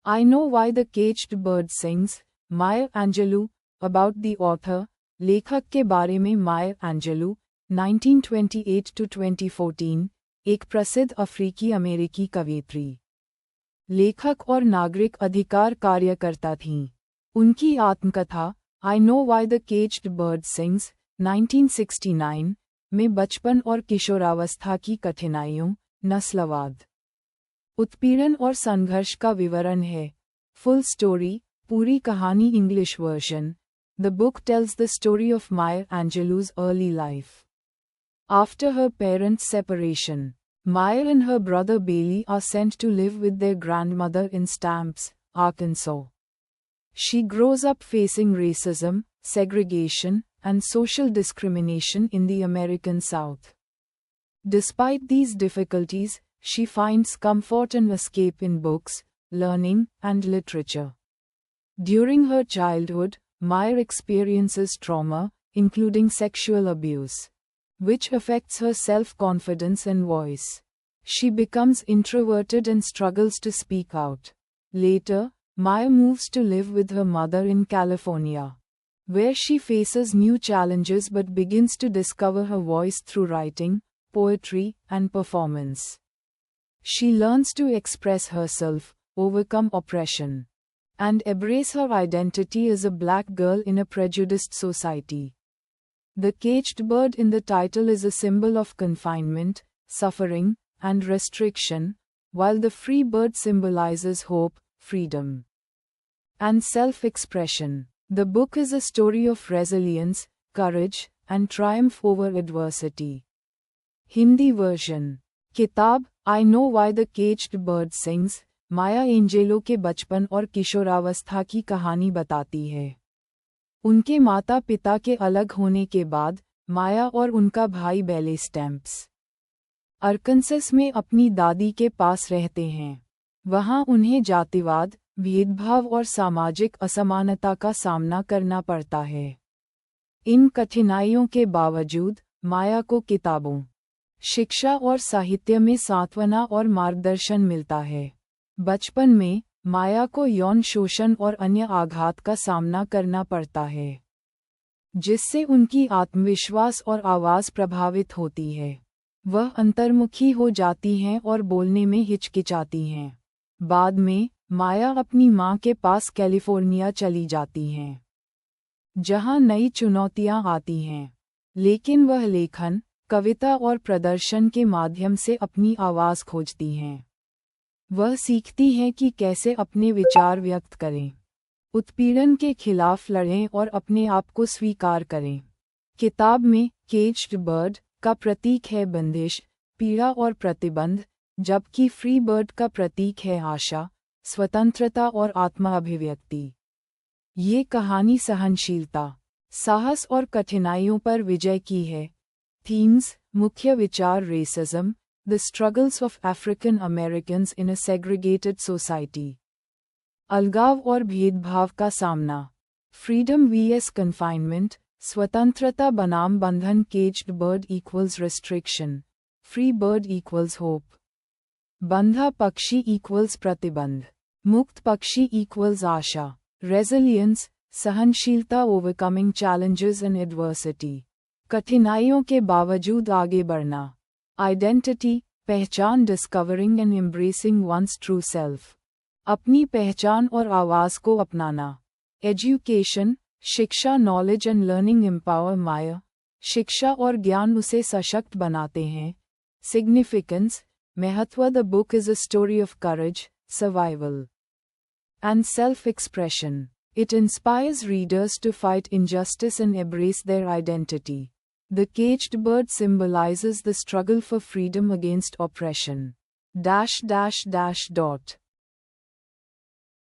I Know Why the Caged Bird Sings, Maya Angelou, about the author, लेखक के बारे में माया एंजेलू, 1928-2014, एक प्रसिद्ध अफ्रीकी अमेरिकी कवयित्री, लेखक और नागरिक अधिकार कार्यकर्ता थीं। उनकी आत्मकथा, I know why the caged bird sings, 1969, में बचपन और किशोरावस्था की कठिनाइयों, नस्लवाद, उत्पीड़न और संघर्ष का विवरण है। फुल स्टोरी, पूरी कहानी English version. The book tells the story of Maya Angelou's early life. After her parents' separation, Maya and her brother Bailey are sent to live with their grandmother in Stamps, Arkansas. She grows up facing racism, segregation, and social discrimination in the American South. Despite these difficulties, she finds comfort and escape in books, learning, and literature. During her childhood, Maya experiences trauma, including sexual abuse, which affects her self-confidence and voice. She becomes introverted and struggles to speak out. Later, Maya moves to live with her mother in California, where she faces new challenges but begins to discover her voice through writing, poetry, and performance. She learns to express herself, overcome oppression, and embrace her identity as a black girl in a prejudiced society. The caged bird in the title is a symbol of confinement, suffering, and restriction, while the free bird symbolizes hope, freedom, and self-expression. The book is a story of resilience, courage, and triumph over adversity. Hindi version. किताब, I Know Why the Caged Bird Sings, Maya Angelo के बचपन और किशोरावस्था की कहानी बताती है। उनके माता पिता के अलग होने के बाद, माया और उनका भाई बेले स्टैम्प्स, अरकनसस में अपनी दादी के पास रहते हैं। वहां उन्हें जातिवाद, भेदभाव और सामाजिक असमानता का सामना करना पड़ता है। इन कठिनाइयों के बावजूद, माया को किताबों, शिक्षा और साहित्य में सांत्वना और मार्गदर्शन मिलता है। बचपन में, माया को यौन शोषण और अन्य आघात का सामना करना पड़ता है, जिससे उनकी आत्मविश्वास और आवाज़ प्रभावित होती है। वह अंतर्मुखी हो जाती हैं और बोलने में हिचकिचाती हैं। बाद में, माया अपनी मां के पास कैलिफोर्निया चली जाती हैं, जहां नई चुनौतियां आती हैं। लेकिन वह लेखन, कविता और प्रदर्शन के माध्यम से अपनी आवाज़ खोजती हैं। वह सीखती हैं कि कैसे अपने विचार व्यक्त करें, उत्पीड़न के खिलाफ लड़ें और अपने आप को स्वीकार करें। किताब में केज्ड बर्ड का प्रतीक है बंदिश, पीड़ा और प्रतिबंध, जबकि फ्री बर्ड का प्रतीक है आशा, स्वतंत्रता और आत्मा अभिव्यक्ति। ये कहानी सहनशीलता, साहस और कठिनाइयों पर विजय की है। थीम्स, मुख्य विचार racism, The struggles of African Americans in a segregated society. अलगाव और भेदभाव का सामना। Freedom vs confinement, स्वतंत्रता बनाम बंधन। Caged bird equals restriction. Free bird equals hope. बंधा पक्षी equals प्रतिबंध। मुक्त पक्षी equals आशा। Resilience, सहनशीलता overcoming challenges and adversity. कठिनाइयों के बावजूद आगे बढ़ना। Identity, पहचान discovering and embracing one's true self. अपनी पहचान और आवाज़ को अपनाना। Education, शिक्षा knowledge and learning empower Maya. शिक्षा और ज्ञान उसे सशक्त बनाते हैं। Significance, महत्व। The book is a story of courage, survival, and self-expression. It inspires readers to fight injustice and embrace their identity. The caged bird symbolizes the struggle for freedom against oppression.